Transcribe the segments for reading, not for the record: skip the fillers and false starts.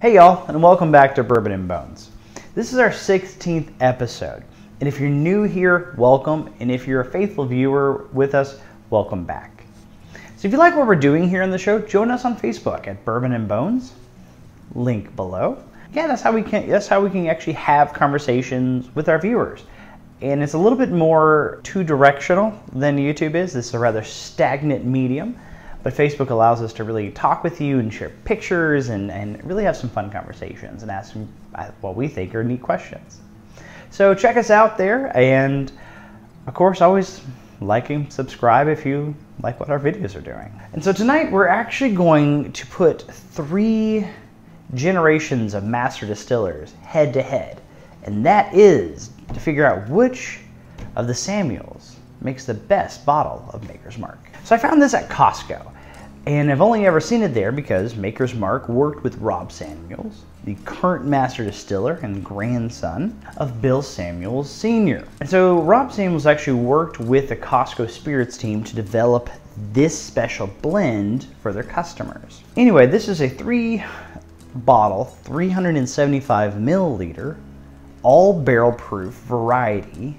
Hey y'all, and welcome back to Bourbon and Bones. This is our 16th episode, and if you're new here, welcome, and if you're a faithful viewer with us, welcome back. So if you like what we're doing here on the show, join us on Facebook at Bourbon and Bones, link below. Yeah, that's how we can actually have conversations with our viewers. And it's a little bit more two-directional than YouTube is. This is a rather stagnant medium. But Facebook allows us to really talk with you and share pictures and really have some fun conversations and ask some what we think are neat questions. So check us out there, and of course always like and subscribe if you like what our videos are doing. And so tonight we're actually going to put 3 generations of master distillers head to head, and that is to figure out which of the Samuels makes the best bottle of Maker's Mark. So I found this at Costco, and I've only ever seen it there because Maker's Mark worked with Rob Samuels, the current master distiller and grandson of Bill Samuels Sr. And so Rob Samuels actually worked with the Costco Spirits team to develop this special blend for their customers. Anyway, this is a 3-bottle, 375 milliliter, all barrel proof variety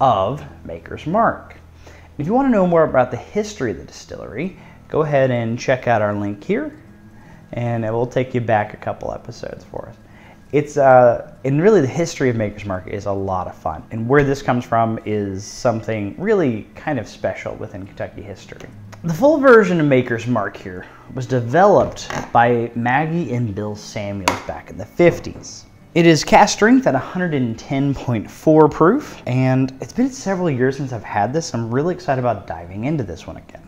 of Maker's Mark. If you want to know more about the history of the distillery, go ahead and check out our link here, and it will take you back a couple episodes for us. It's and really the history of Maker's Mark is a lot of fun, and where this comes from is something really kind of special within Kentucky history. The full version of Maker's Mark here was developed by Maggie and Bill Samuels back in the 50s. It is cask strength at 110.4 proof, and it's been several years since I've had this. I'm really excited about diving into this one again.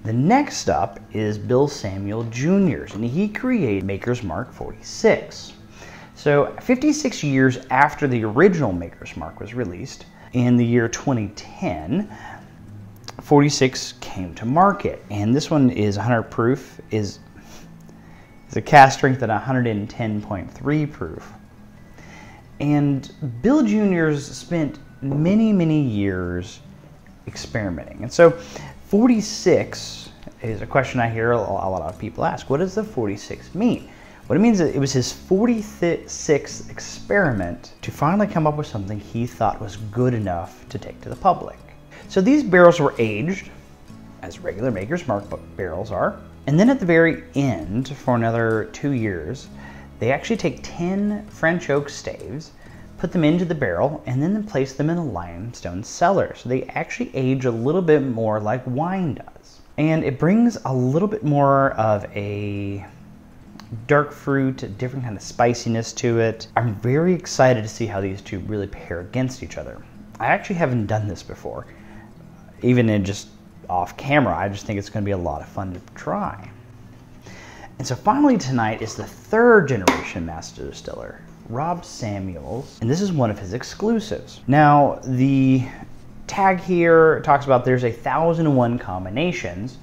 The next up is Bill Samuel Jr.'s, and he created Maker's Mark 46. So 56 years after the original Maker's Mark was released, in the year 2010, 46 came to market, and this one is 100 proof, is a cask strength at 110.3 proof. And Bill Jr.'s spent many years experimenting. And so 46 is a question I hear a lot of people ask. What does the 46 mean? What it means is it was his 46th experiment to finally come up with something he thought was good enough to take to the public. So these barrels were aged as regular Maker's Mark barrels are. And then at the very end, for another 2 years, they actually take 10 French oak staves, put them into the barrel, and then place them in a limestone cellar. So they actually age a little bit more like wine does. And it brings a little bit more of a dark fruit, a different kind of spiciness to it. I'm very excited to see how these two really pair against each other. I actually haven't done this before, even in just off camera. I just think it's going to be a lot of fun to try. And so finally tonight is the 3rd generation master distiller, Rob Samuels, and this is one of his exclusives. Now the tag here talks about there's 1,001 combinations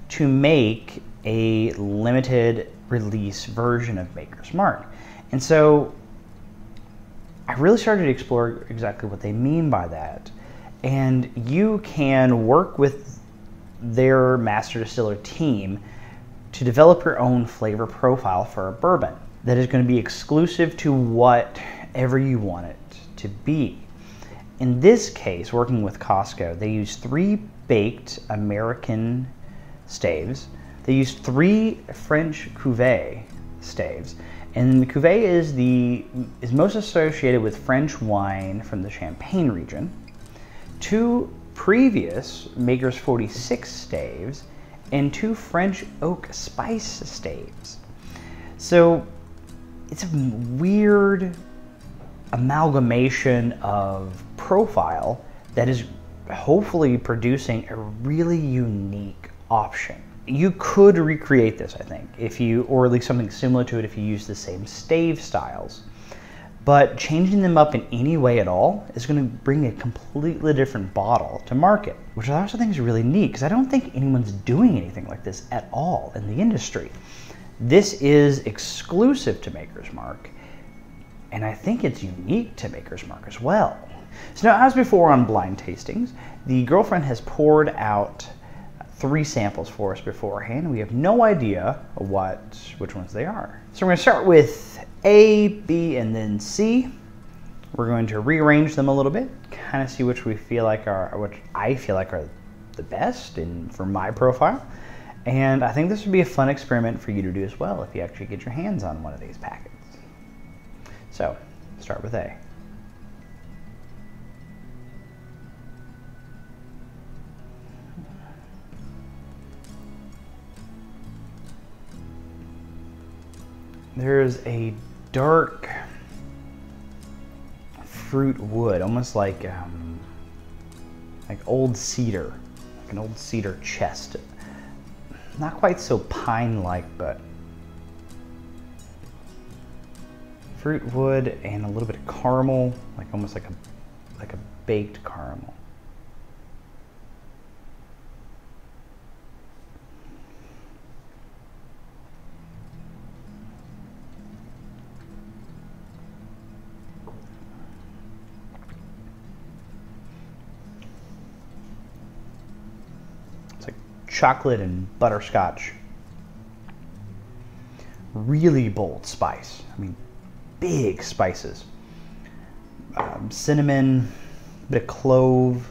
to make a limited release version of Maker's Mark. And so I really started to explore exactly what they mean by that. And you can work with their master distiller team to develop your own flavor profile for a bourbon that is going to be exclusive to whatever you want it to be. In this case, working with Costco, they use 3 baked American staves. They use 3 French cuvee staves, and the cuvee is most associated with French wine from the Champagne region. 2 previous Maker's 46 staves, and 2 French oak spice staves. So it's a weird amalgamation of profile that is hopefully producing a really unique option. You could recreate this, I think, or at least something similar to it if you use the same stave styles. But changing them up in any way at all is going to bring a completely different bottle to market, which I also think is really neat because I don't think anyone's doing anything like this at all in the industry. This is exclusive to Maker's Mark, and I think it's unique to Maker's Mark as well. So now, as before on blind tastings, the girlfriend has poured out 3 samples for us beforehand. We have no idea which ones they are. So we're going to start with A, B, and then C. We're going to rearrange them a little bit, kind of see which I feel like are the best for my profile. And I think this would be a fun experiment for you to do as well if you actually get your hands on one of these packets. So, start with A. There's a dark fruit wood, almost like old cedar, like an old cedar chest. Not quite so pine-like, but fruit wood and a little bit of caramel, almost like a baked caramel. It's like chocolate and butterscotch. Really bold spice. I mean, big spices. Cinnamon, a bit of clove.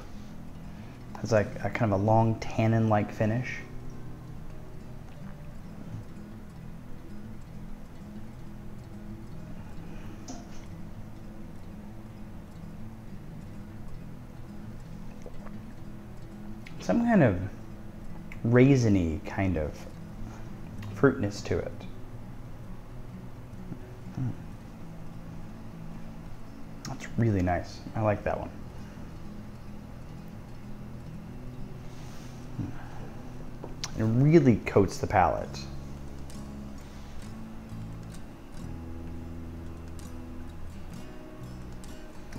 It's like a kind of a long tannin-like finish. Some kind of raisiny kind of fruitness to it. That's really nice. I like that one. It really coats the palate.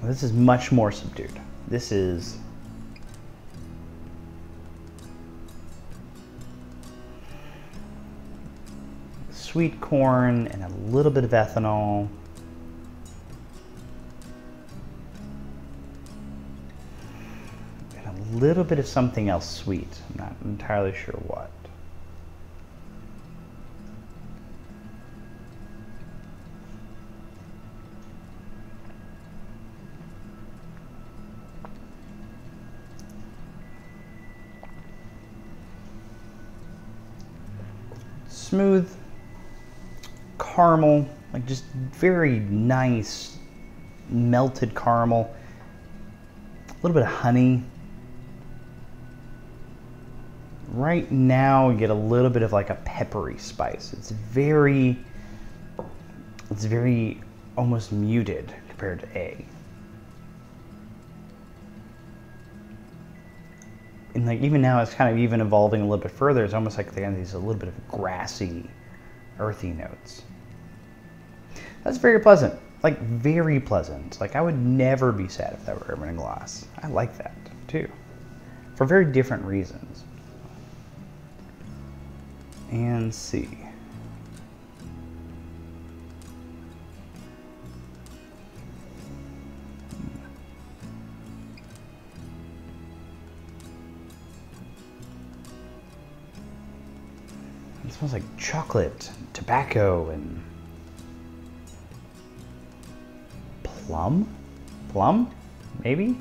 This is much more subdued. This is sweet corn and a little bit of ethanol. And a little bit of something else sweet. I'm not entirely sure what. Smooth caramel, like just very nice melted caramel. A little bit of honey. Right now you get a little bit of like a peppery spice. It's very almost muted compared to A. And like even now it's kind of even evolving a little bit further. It's almost like they have these a little bit of grassy, earthy notes. That's very pleasant, like very pleasant. Like I would never be sad if that were ever in a glass. I like that too, for very different reasons. And C. It smells like chocolate, tobacco, and plum, maybe,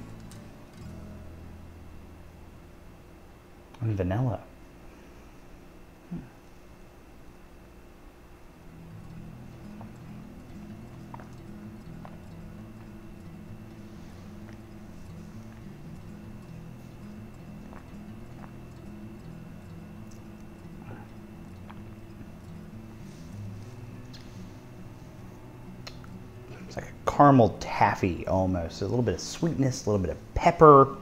and vanilla. It's like a caramel taffy almost. A little bit of sweetness, a little bit of pepper.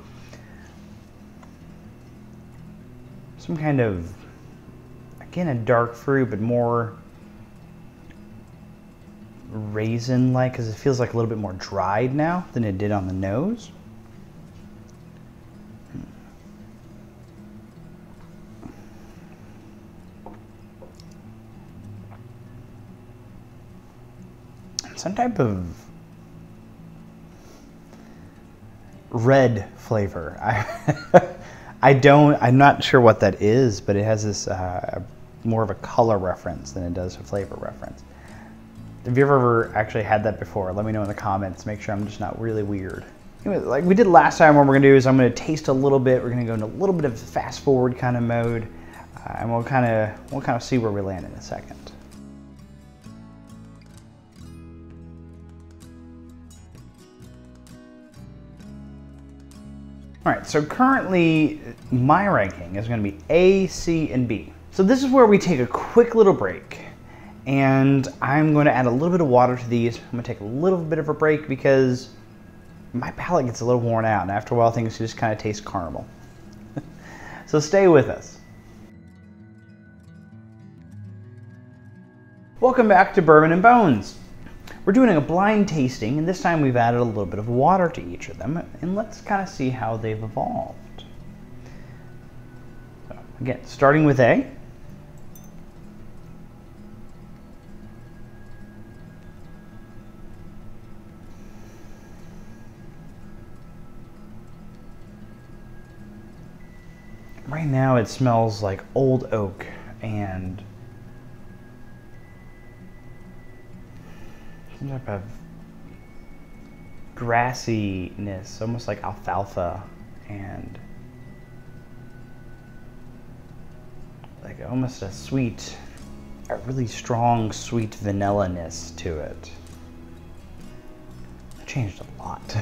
Some kind of, again, a dark fruit, but more raisin-like, because it feels like a little bit more dried now than it did on the nose. Some type of red flavor. I'm not sure what that is, but it has this more of a color reference than it does a flavor reference. Have you ever actually had that before? Let me know in the comments. Make sure I'm just not really weird. Anyway, like we did last time, what we're gonna do is I'm gonna taste a little bit. We're gonna go into a little bit of fast forward kind of mode, and we'll kind of see where we land in a second. All right, so currently my ranking is going to be A, C, and B. So this is where we take a quick little break, and I'm going to add a little bit of water to these. I'm going to take a little bit of a break because my palate gets a little worn out, and after a while things just kind of taste caramel. So stay with us. Welcome back to Bourbon and Bones. We're doing a blind tasting, and this time we've added a little bit of water to each of them, and let's kind of see how they've evolved. So, again, starting with A. Right now it smells like old oak and some type of grassiness, almost like alfalfa, and like almost a really strong sweet vanilla-ness to it. It changed a lot.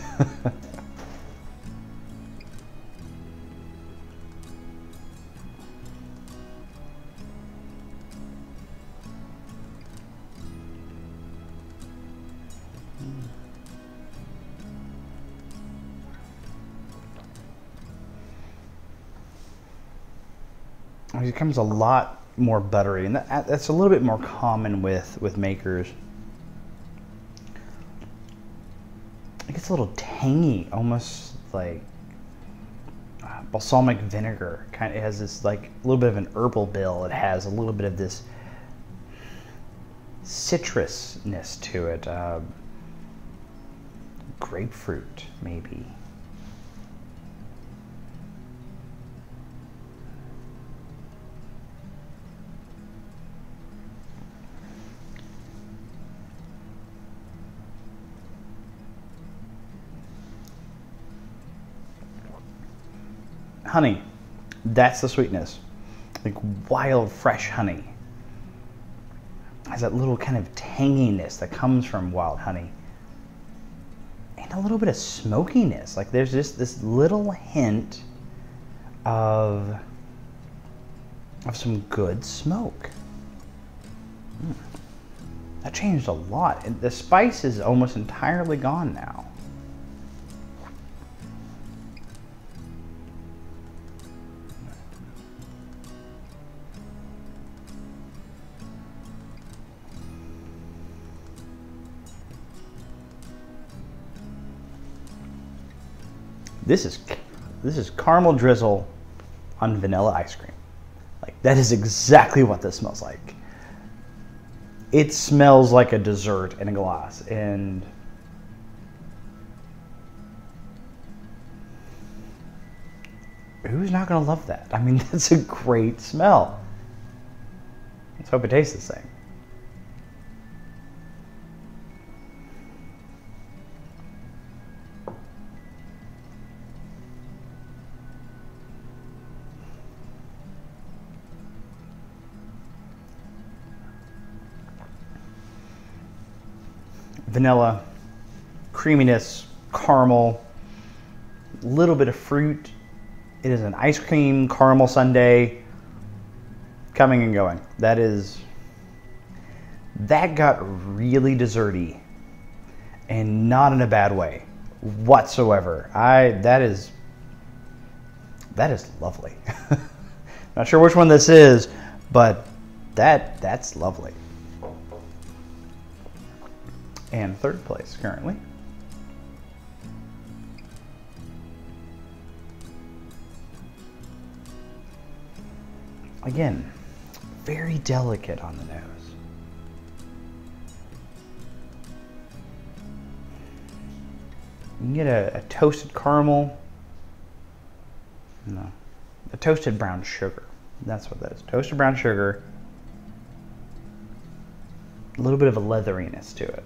It becomes a lot more buttery, and that's a little bit more common with makers. It gets a little tangy, almost like balsamic vinegar. It has this like a little bit of an herbal bill. It has a little bit of this citrusness to it. Grapefruit, maybe. Honey, that's the sweetness. Like wild, fresh honey. It has that little kind of tanginess that comes from wild honey. And a little bit of smokiness. Like there's just this little hint of some good smoke. That changed a lot. And the spice is almost entirely gone now. This is caramel drizzle on vanilla ice cream. Like that is exactly what this smells like. It smells like a dessert in a glass, and who's not gonna love that? I mean, that's a great smell. Let's hope it tastes the same. Vanilla, creaminess, caramel, little bit of fruit. It is an ice cream caramel sundae coming and going. That got really desserty, and not in a bad way whatsoever. That is lovely. Not sure which one this is, but that's lovely. And third place currently. Again, very delicate on the nose. You can get a toasted caramel. No. a toasted brown sugar. That's what that is. Toasted brown sugar. A little bit of a leatheriness to it.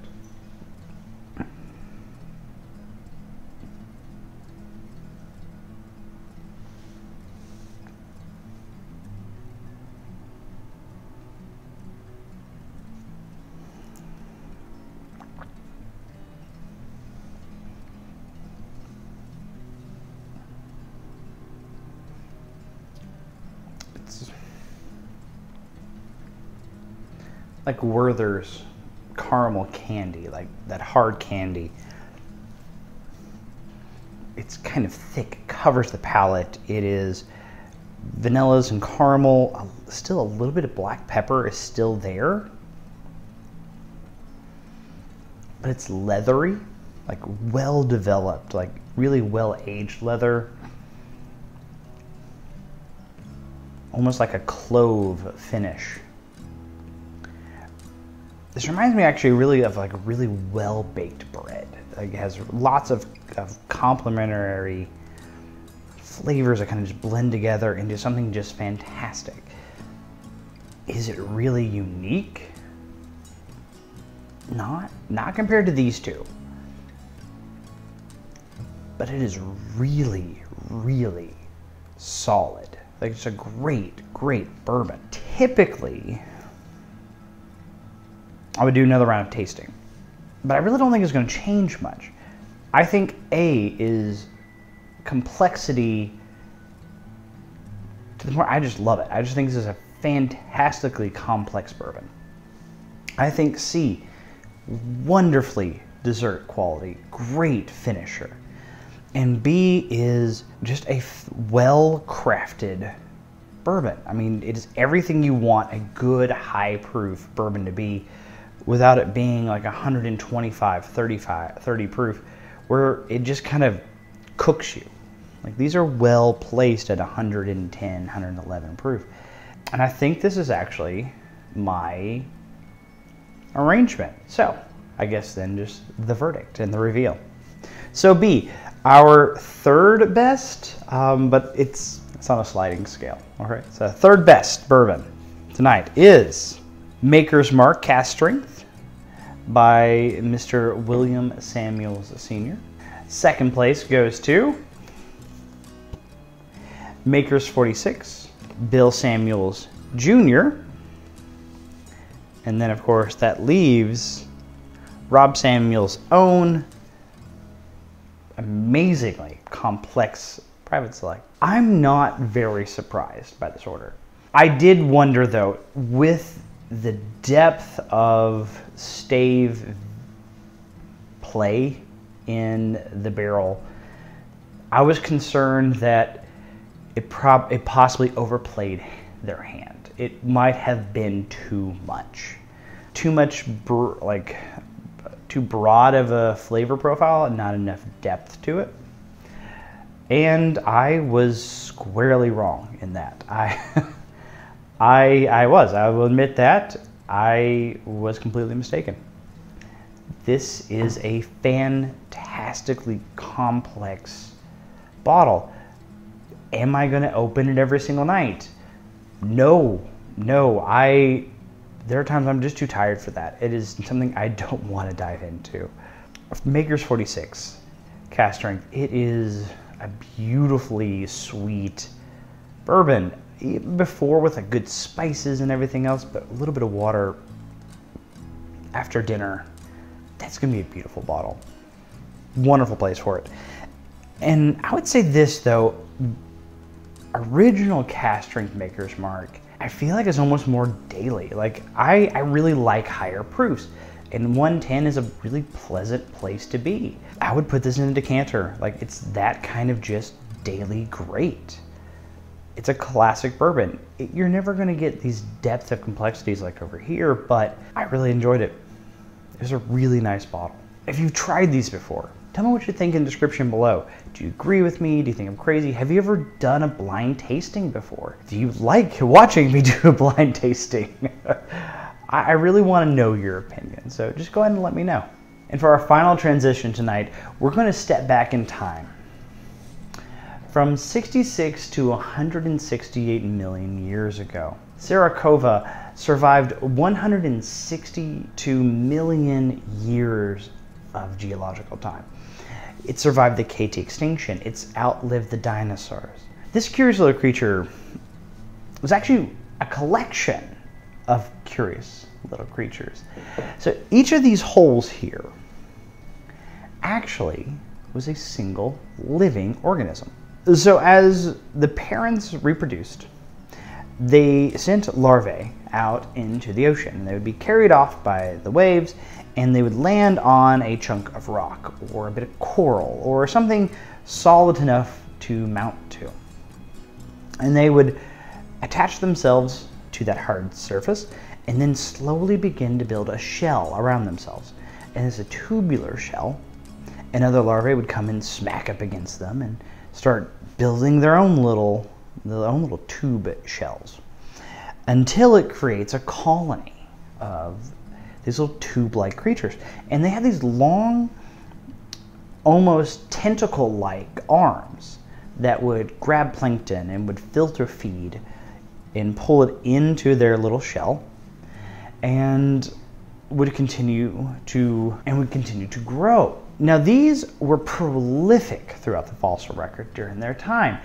Like Werther's caramel candy, like that hard candy. It's kind of thick, it covers the palate. It is vanillas and caramel. Still a little bit of black pepper is still there. But it's leathery, like well developed, like really well aged leather. Almost like a clove finish. This reminds me actually really of like a really well-baked bread. Like it has lots of complementary flavors that kind of just blend together into something just fantastic. Is it really unique? Not compared to these two. But it is really, really solid. Like it's a great, great bourbon. Typically, I would do another round of tasting, but I really don't think it's going to change much. I think A is complexity to the point I just love it. I just think this is a fantastically complex bourbon. I think C, wonderfully dessert quality, great finisher. And B is just a well-crafted bourbon. I mean, it is everything you want a good high-proof bourbon to be, without it being like 125, 30 proof, where it just kind of cooks you. Like these are well placed at 110, 111 proof. And I think this is actually my arrangement. So I guess then just the verdict and the reveal. So B, our third best, but it's on a sliding scale. All right, so third best bourbon tonight is Maker's Mark Cask Strength by Mr. William Samuels Sr. Second place goes to Maker's 46, Bill Samuels Jr. And then, of course, that leaves Rob Samuels' own amazingly complex Private Select. I'm not very surprised by this order. I did wonder, though, with the depth of stave play in the barrel, I was concerned that it possibly overplayed their hand. It might have been too much like too broad of a flavor profile and not enough depth to it. And I was squarely wrong in that. I will admit that. I was completely mistaken. This is a fantastically complex bottle. Am I going to open it every single night? No. There are times I'm just too tired for that. It is something I don't want to dive into. Maker's 46 Cask Strength. It is a beautifully sweet bourbon. Before with like good spices and everything else, but a little bit of water after dinner. That's gonna be a beautiful bottle. Wonderful place for it. And I would say this though, original Cask Strength Maker's Mark, I feel like it's almost more daily. Like I really like higher proofs, and 110 is a really pleasant place to be. I would put this in a decanter. Like it's that kind of just daily great. It's a classic bourbon. You're never going to get these depth of complexities like over here, but I really enjoyed it. It was a really nice bottle. If you've tried these before, tell me what you think in the description below. Do you agree with me? Do you think I'm crazy? Have you ever done a blind tasting before? Do you like watching me do a blind tasting? I really want to know your opinion, so just go ahead and let me know. And for our final transition tonight, we're going to step back in time. from 66 to 168 million years ago. Ceriocava survived 162 million years of geological time. It survived the KT extinction. It's outlived the dinosaurs. This curious little creature was actually a collection of curious little creatures. So each of these holes here actually was a single living organism. So as the parents reproduced, they sent larvae out into the ocean. They would be carried off by the waves, and they would land on a chunk of rock or a bit of coral or something solid enough to mount to. And they would attach themselves to that hard surface and then slowly begin to build a shell around themselves. And it's a tubular shell, and other larvae would come and smack up against them and start building their own little tube shells until it creates a colony of these little tube-like creatures. And they have these long, almost tentacle-like arms that would grab plankton and would filter feed and pull it into their little shell, and would continue to grow. Now, these were prolific throughout the fossil record during their time,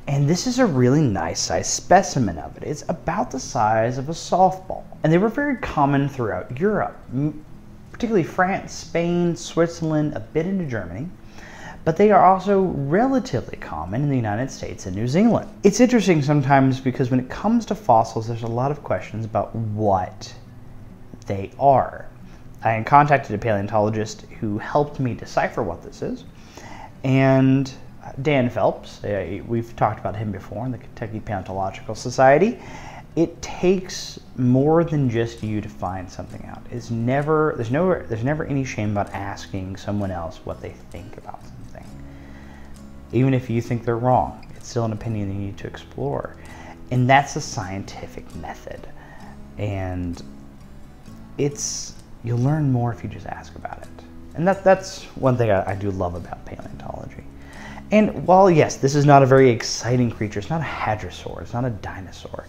and this is a really nice sized specimen of it. It's about the size of a softball, and they were very common throughout Europe, particularly France, Spain, Switzerland, a bit into Germany, but they are also relatively common in the United States and New Zealand. It's interesting sometimes because when it comes to fossils, there's a lot of questions about what they are. I contacted a paleontologist who helped me decipher what this is, and Dan Phelps, we've talked about him before in the Kentucky Paleontological Society. It takes more than just you to find something out. There's never any shame about asking someone else what they think about something. Even if you think they're wrong, it's still an opinion you need to explore. And that's a scientific method. And you'll learn more if you just ask about it. And that's one thing I do love about paleontology. And while, yes, this is not a very exciting creature, it's not a hadrosaur, it's not a dinosaur,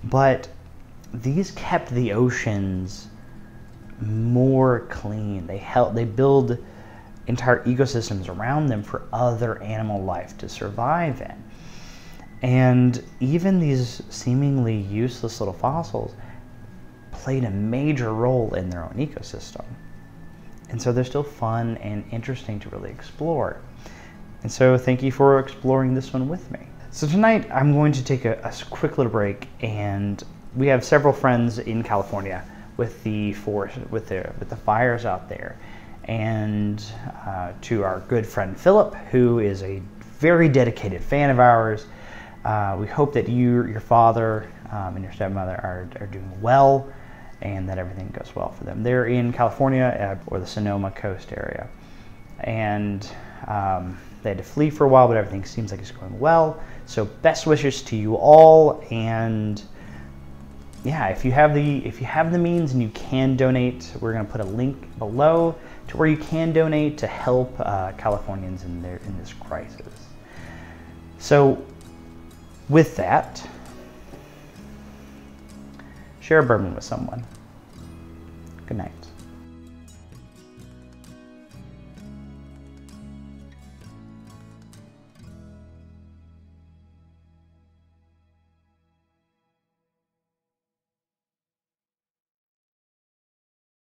but these kept the oceans more clean. They build entire ecosystems around them for other animal life to survive in. And even these seemingly useless little fossils played a major role in their own ecosystem. And so they're still fun and interesting to really explore. And so thank you for exploring this one with me. So tonight I'm going to take a quick little break, and we have several friends in California with the forest, with the fires out there. And to our good friend Philip, who is a very dedicated fan of ours, we hope that your father and your stepmother are doing well, and that everything goes well for them. They're in California or the Sonoma coast area, and they had to flee for a while, but everything seems like it's going well. So best wishes to you all, and yeah, if you have the means and you can donate, we're going to put a link below to where you can donate to help Californians in this crisis. So with that, share a bourbon with someone. Good night.